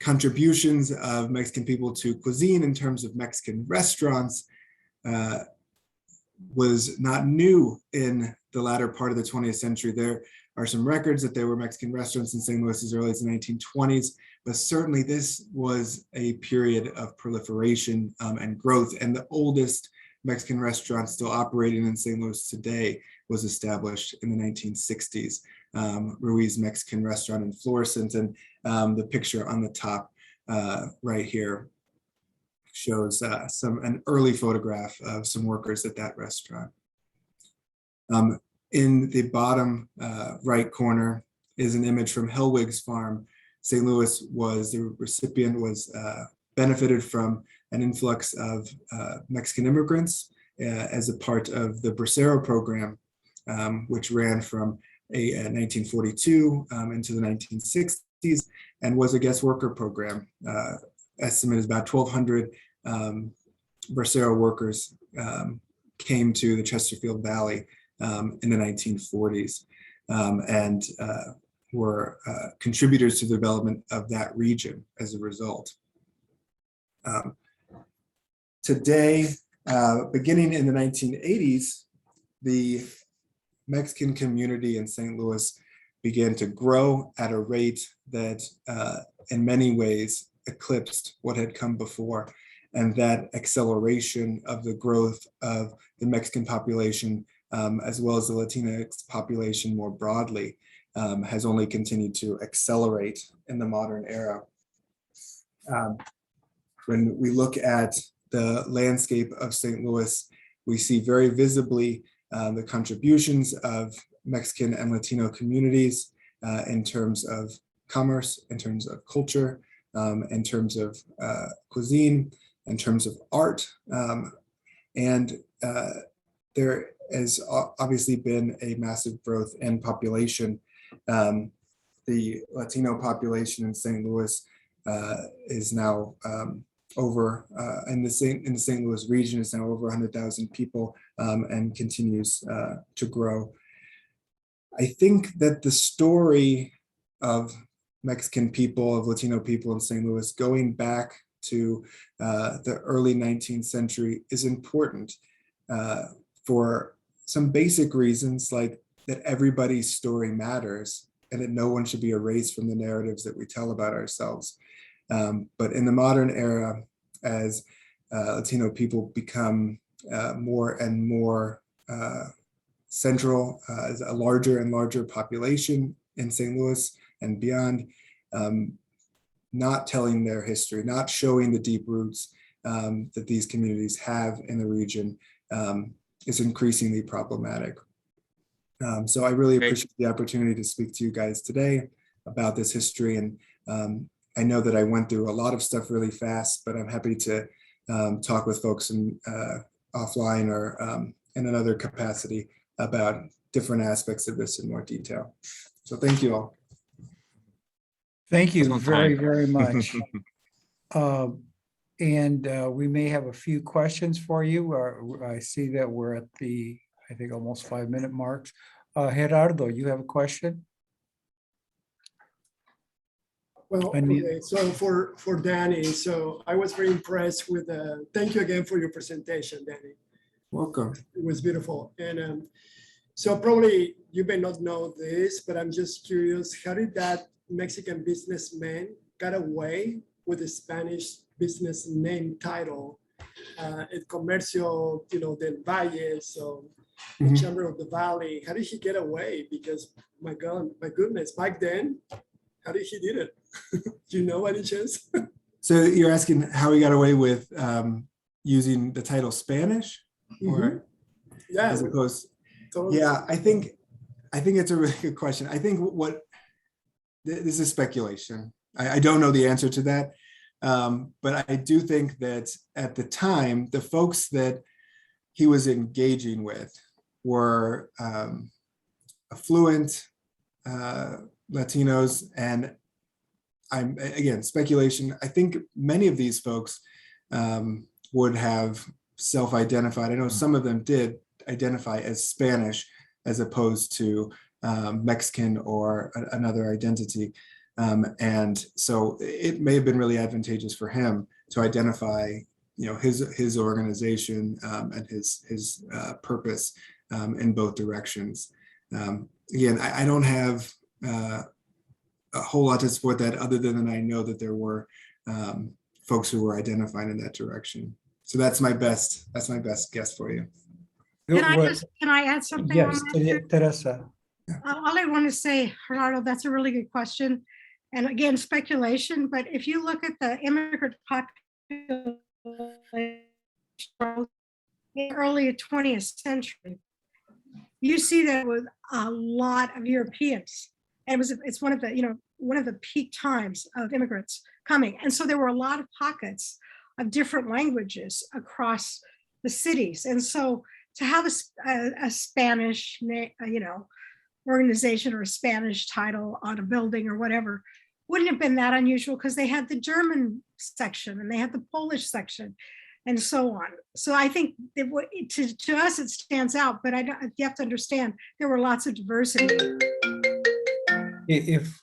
contributions of Mexican people to cuisine in terms of Mexican restaurants was not new in the latter part of the 20th century. There are some records that there were Mexican restaurants in St. Louis as early as the 1920s, but certainly this was a period of proliferation and growth. And the oldest Mexican restaurant still operating in St. Louis today was established in the 1960s, Ruiz Mexican Restaurant in Florissant. And the picture on the top right here shows an early photograph of some workers at that restaurant. In the bottom right corner is an image from Hellwig's farm. St. Louis was, the recipient was benefited from an influx of Mexican immigrants as a part of the Bracero program, which ran from 1942 into the 1960s and was a guest worker program. Estimate is about 1,200 Bracero workers came to the Chesterfield Valley in the 1940s and were contributors to the development of that region as a result. Today, beginning in the 1980s, the Mexican community in St. Louis began to grow at a rate that in many ways eclipsed what had come before. And that acceleration of the growth of the Mexican population, as well as the Latinx population more broadly, has only continued to accelerate in the modern era. When we look at the landscape of St. Louis, we see very visibly the contributions of Mexican and Latino communities in terms of commerce, in terms of culture, in terms of cuisine, in terms of art. And there has obviously been a massive growth in population. The Latino population in St. Louis is now over, in the St. Louis region is now over 100,000 people and continues to grow. I think that the story of Mexican people, of Latino people in St. Louis going back to the early 19th century is important for some basic reasons, like that everybody's story matters and that no one should be erased from the narratives that we tell about ourselves. But in the modern era, as Latino people become more and more central as a larger and larger population in St. Louis and beyond, not telling their history, not showing the deep roots that these communities have in the region is increasingly problematic. So I really appreciate the opportunity to speak to you guys today about this history. And I know that I went through a lot of stuff really fast, but I'm happy to talk with folks offline or in another capacity about different aspects of this in more detail. So thank you all. Thank you very, very much. And we may have a few questions for you. I see that we're at the, I think, almost 5-minute marks. Gerardo, you have a question? Well, okay, so for Danny, so I was very impressed with, thank you again for your presentation, Danny. Welcome. It was beautiful. And so probably you may not know this, but I'm just curious, how did that Mexican businessman got away with the Spanish business name title? El Comercio, del Valle, so the Chamber of the Valley. How did he get away? Because my God, my goodness, back then, how did he did it? Do you know any chance? So you're asking how he got away with using the title Spanish, or Yeah, as opposed? totally. Yeah, I think it's a really good question. I think this is speculation. I don't know the answer to that, but I do think that at the time, the folks that he was engaging with were affluent Latinos, and I'm, again, speculation. I think many of these folks would have self-identified. I know some of them did identify as Spanish as opposed to Mexican or another identity. And so it may have been really advantageous for him to identify, his organization and his purpose in both directions. Again, I don't have a whole lot to support that, other than I know that there were folks who were identified in that direction. So that's my best guess for you. Can I add something? Yes, on that? Teresa. All I want to say, Gerardo, that's a really good question. And again, speculation, but if you look at the immigrant population in the early 20th century, you see that with a lot of Europeans. And it's one of the peak times of immigrants coming. And so there were a lot of pockets of different languages across the cities. And so to have a Spanish, organization or a Spanish title on a building or whatever wouldn't have been that unusual, because they had the German section and they had the Polish section and so on. So I think to us it stands out, but you have to understand there were lots of diversity. If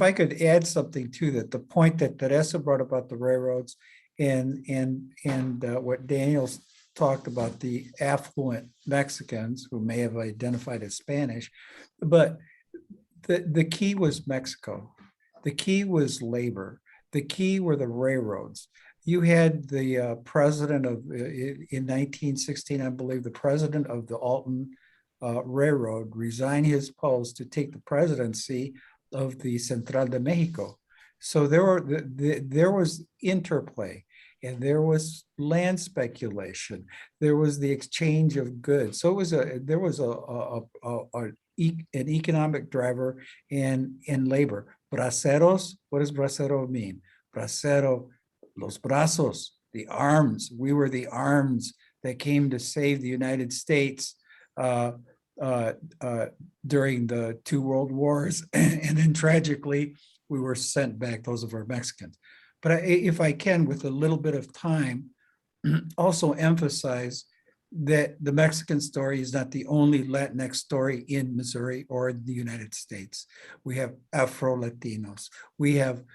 I could add something to that, the point that Teresa brought about the railroads and what Daniel's talked about, the affluent Mexicans who may have identified as Spanish, but the key was Mexico. The key was labor. The key were the railroads. You had the president in 1916, I believe, the president of the Alton Railroad resign his post to take the presidency of the Central de Mexico. So there was interplay, and there was land speculation. There was the exchange of goods. So there was an economic driver in labor. Braceros, what does bracero mean? Bracero, los brazos, the arms. We were the arms that came to save the United States during the 2 world wars. And then tragically, we were sent back, those of our Mexicans. But if I can, with a little bit of time, also emphasize that the Mexican story is not the only Latinx story in Missouri or in the United States. We have Afro-Latinos. We have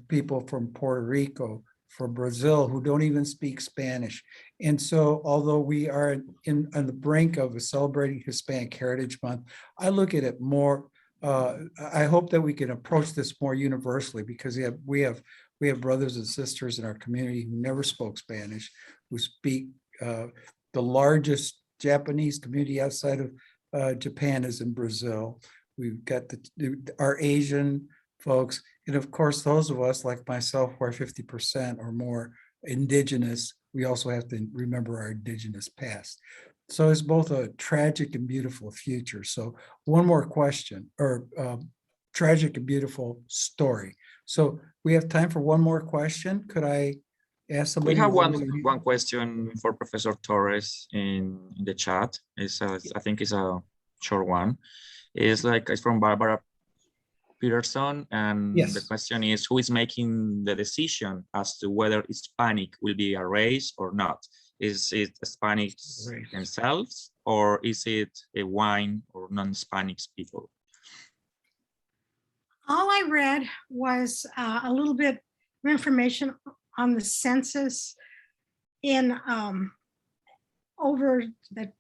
people from Puerto Rico, from Brazil, who don't even speak Spanish. And so, although we are on the brink of celebrating Hispanic Heritage Month, I look at it more, I hope that we can approach this more universally, because we have brothers and sisters in our community who never spoke Spanish, who speak the largest Japanese community outside Japan is in Brazil. We've got our Asian folks. And of course, those of us like myself who are 50% or more indigenous, we also have to remember our indigenous past. So it's both a tragic and beautiful future. So one more question, or tragic and beautiful story. So we have time for one more question. Could I ask somebody? We have one question for Professor Torres in the chat. I think it's a short one. It's from Barbara Peterson, and yes. The question is, who is making the decision as to whether Hispanic will be a race or not? Is it Hispanics themselves, or is it a white or non-Hispanic people? All I read was a little bit of information on the census in over the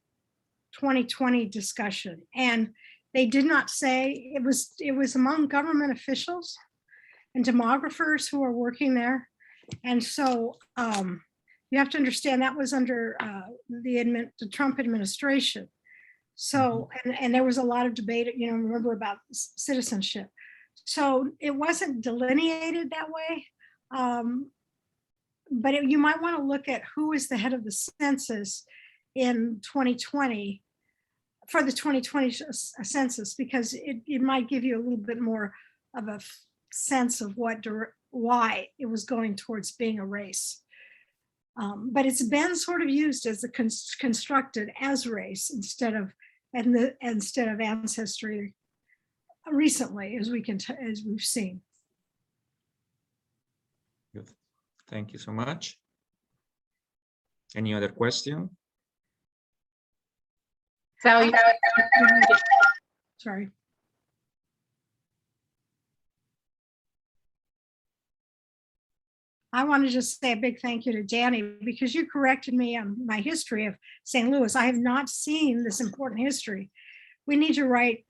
2020 discussion, and they did not say it was among government officials and demographers who are working there, and so you have to understand that was under the Trump administration. So and there was a lot of debate, remember, about citizenship. So it wasn't delineated that way. But you might want to look at who is the head of the census in 2020 for the 2020 census, because it might give you a little bit more of a sense of why it was going towards being a race. But it's been sort of used as constructed as race instead of ancestry recently, as we've seen. Good. Thank you so much. Any other question? So Sorry. I want to just say a big thank you to Danny, because you corrected me on my history of St. Louis. I have not seen this important history. We need to write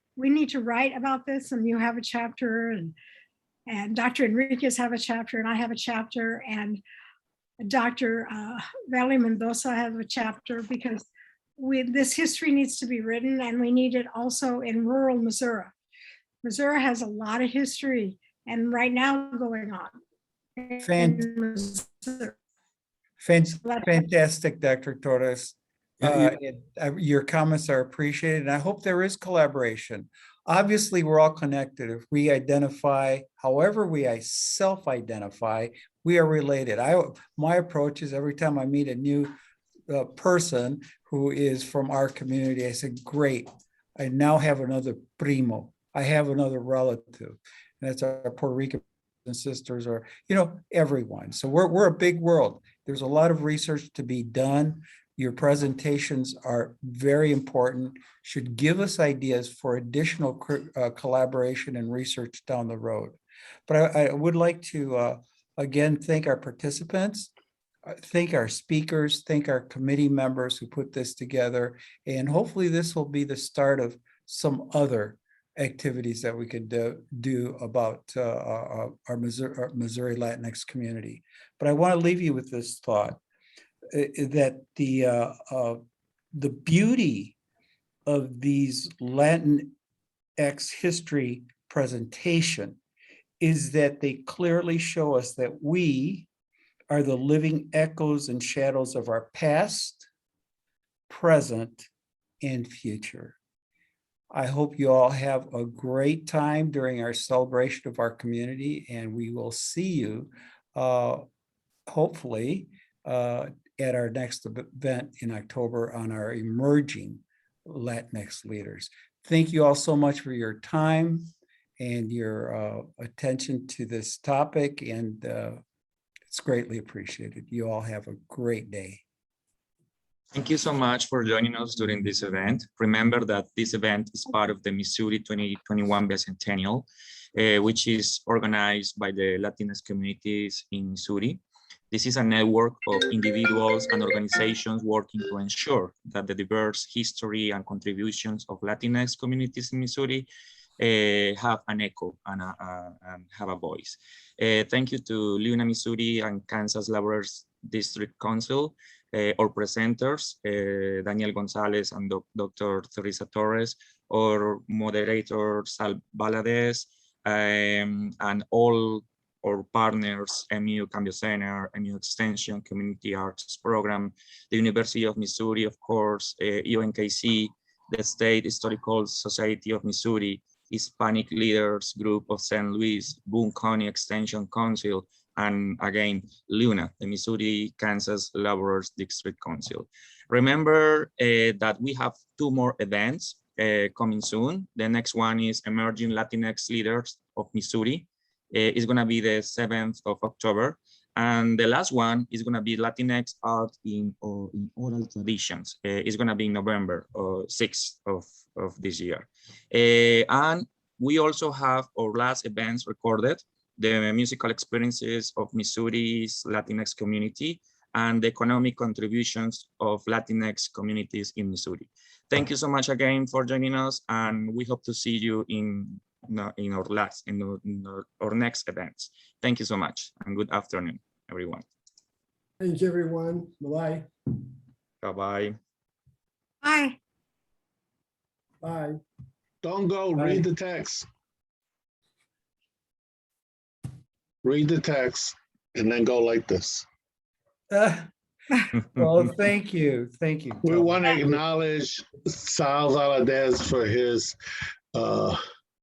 about this, and you have a chapter, and Dr. Enriquez have a chapter, and I have a chapter, and Dr. Valerie Mendoza has a chapter, because this history needs to be written, and we need it also in rural Missouri. Missouri has a lot of history, and right now going on. Fantastic, Dr. Torres. Your comments are appreciated, and I hope there is collaboration. Obviously, we're all connected. If we identify, however we self-identify, we are related. My approach is every time I meet a new person who is from our community, I say, great, I now have another primo. I have another relative. And that's our Puerto Rican and sisters, or everyone. So we're a big world. There's a lot of research to be done. Your presentations are very important, should give us ideas for additional collaboration and research down the road. But I would like to again thank our participants, thank our speakers, thank our committee members who put this together, and hopefully this will be the start of some other activities that we could do about our Missouri Latinx community. But I want to leave you with this thought, that the beauty of these Latinx history presentation is that they clearly show us that we are the living echoes and shadows of our past, present, and future. I hope you all have a great time during our celebration of our community, and we will see you hopefully at our next event in October on our emerging Latinx leaders. Thank you all so much for your time and your attention to this topic, and it's greatly appreciated. You all have a great day. Thank you so much for joining us during this event. Remember that this event is part of the Missouri 2021 Bicentennial, which is organized by the Latinx Communities in Missouri. This is a network of individuals and organizations working to ensure that the diverse history and contributions of Latinx communities in Missouri have an echo and have a voice. Thank you to Luna, Missouri and Kansas Laborers District Council our presenters, Daniel Gonzalez and Dr. Teresa Torres, our moderator, Sal Valdez, and all our partners, MU Cambio Center, MU Extension, Community Arts Program, the University of Missouri, of course, UNKC, the State Historical Society of Missouri, Hispanic Leaders Group of St. Louis, Boone County Extension Council, and again, LUNA, the Missouri Kansas Laborers District Council. Remember that we have 2 more events coming soon. The next one is Emerging Latinx Leaders of Missouri. It's gonna be the 7th of October. And the last one is gonna be Latinx Art in Oral Traditions. It's gonna be November 6th of this year. And we also have our last events recorded, the musical experiences of Missouri's Latinx community and the economic contributions of Latinx communities in Missouri. Thank you so much again for joining us, and we hope to see you in our next events. Thank you so much, and good afternoon, everyone. Thank you, everyone. Bye-bye. Bye-bye. Bye. Bye. Don't go, read the text. Read the text and then go like this. Well, thank you. Thank you. We Tom. want to acknowledge Sal Valdez for his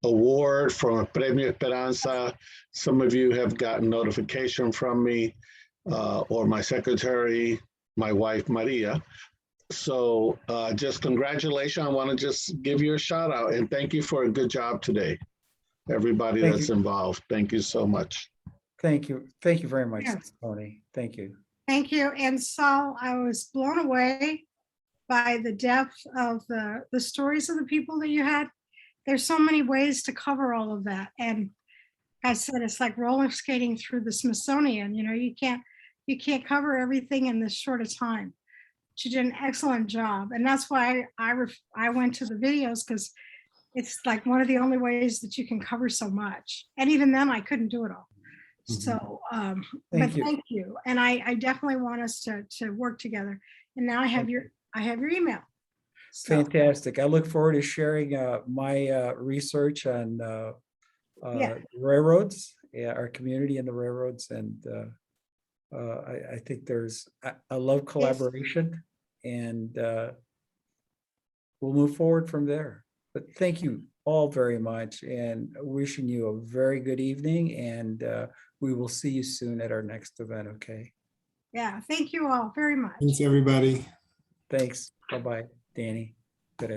award from Premio Esperanza. Some of you have gotten notification from me or my secretary, my wife, Maria. So just congratulations. I want to just give you a shout out and thank you for a good job today. Everybody Thank that's you. involved. Thank you so much. Thank you. Thank you very much, Yes. Tony. Thank you. Thank you. And Saul, I was blown away by the depth of the stories of the people that you had. There's so many ways to cover all of that. And I said, it's like roller skating through the Smithsonian. You know, you can't cover everything in this short a time. She did an excellent job. And that's why I went to the videos, because it's like one of the only ways that you can cover so much. And even then I couldn't do it all. So, Thank you. thank you. And I definitely want us to work together. And now I have your email. So, Fantastic. I look forward to sharing my research on Yeah. railroads, our community and the railroads. And I think I love collaboration, and we'll move forward from there. But thank you all very much, and wishing you a very good evening, and we will see you soon at our next event, okay? yeah, thank you all very much. Thanks, everybody. Thanks. Bye-bye, Danny. Good.